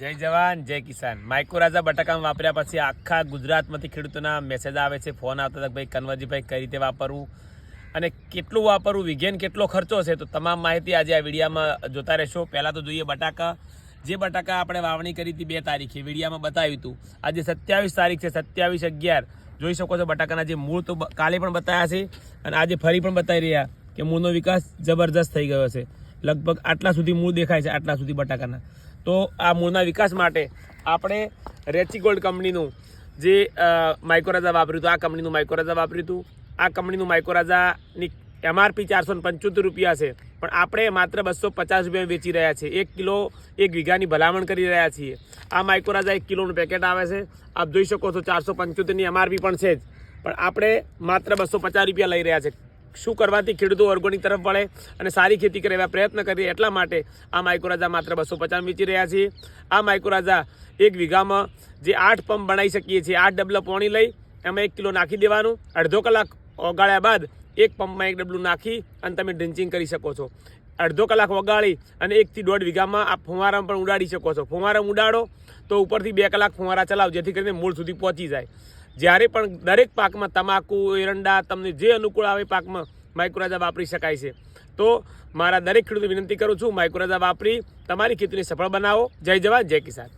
જય જવાન જય કિસાન। માઇક્રોરાઝા બટાકામાં વાપર્યા પછી આખા ગુજરાતમાંથી ખેડૂતોના મેસેજ આવે છે, ફોન આવતા હતા, ભાઈ કન્વરજીભાઈ કઈ રીતે વાપરવું અને કેટલું વાપરવું, વિઘેન કેટલો ખર્ચો છે, તો તમામ માહિતી આજે આ વિડીયોમાં જોતા રહેશો। પહેલાં તો જોઈએ બટાકા। જે બટાકા આપણે વાવણી કરી હતી 2 તારીખે વિડીયોમાં બતાવ્યું હતું, આજે 27 તારીખ છે, 27/11 જોઈ શકો છો બટાકાના જે મૂળ તો કાલે પણ બતાવ્યા છે અને આજે ફરી પણ બતાવી રહ્યા કે મૂળનો વિકાસ જબરજસ્ત થઈ ગયો છે। લગભગ આટલા સુધી મૂળ દેખાય છે, આટલા સુધી બટાકાના। તો આ મૂળના વિકાસ માટે આપણે રેચીગોલ્ડ કંપનીનું જે માઇક્રોરાઝા વાપર્યું હતું, આ કંપનીનું માઇક્રોરાઝા વાપર્યું હતું। આ કંપનીનું માઇક્રોરાઝાની MRP 475 રૂપિયા છે, પણ આપણે માત્ર 250 રૂપિયા વેચી રહ્યા છીએ। 1 કિલો 1 વીઘાની ભલામણ કરી રહ્યા છીએ। આ માઇક્રોરાઝા 1 કિલોનું પેકેટ આવે છે, આપ જોઈ શકો છો। 475ની MRP પણ છે જ, પણ આપણે માત્ર 250 રૂપિયા લઈ રહ્યા છે। શું કરવાથી ખેડૂતો ઓર્ગોનિક તરફ વળે અને સારી ખેતી કરે એવા પ્રયત્ન કરીએ, એટલા માટે આ માઇક્રોરાઝા માત્ર 250 વેચી રહ્યા છીએ। આ માઇક્રોરાઝા 1 વીઘામાં જે 8 પંપ બનાવી શકીએ છીએ। 8 ડબલા પાણી લઈ એમાં 1 કિલો નાખી દેવાનું, અડધો કલાક ઓગાળ્યા બાદ 1 પંપમાં 1 ડબલું નાખી અને તમે ડ્રિંચિંગ કરી શકો છો। અડધો કલાક વગાડી અને 1 થી 1.5 વીઘામાં આ ફુવારામાં પણ ઉડાડી શકો છો। ફુવારામાં ઉડાડો તો ઉપરથી 2 કલાક ફુવારા ચલાવો, જેથી કરીને મૂળ સુધી પહોંચી જાય। જ્યારે પણ દરેક પાકમાં તમાકુ, એરંડા, તમને જે અનુકૂળ આવે પાકમાં માઇક્રોરાઝા વાપરી શકાય છે। તો મારા દરેક ખેડૂતને વિનંતી કરું છું, માઇક્રોરાઝા વાપરી તમારી ખેતીને સફળ બનાવો। જય જવાન જય કિસાન।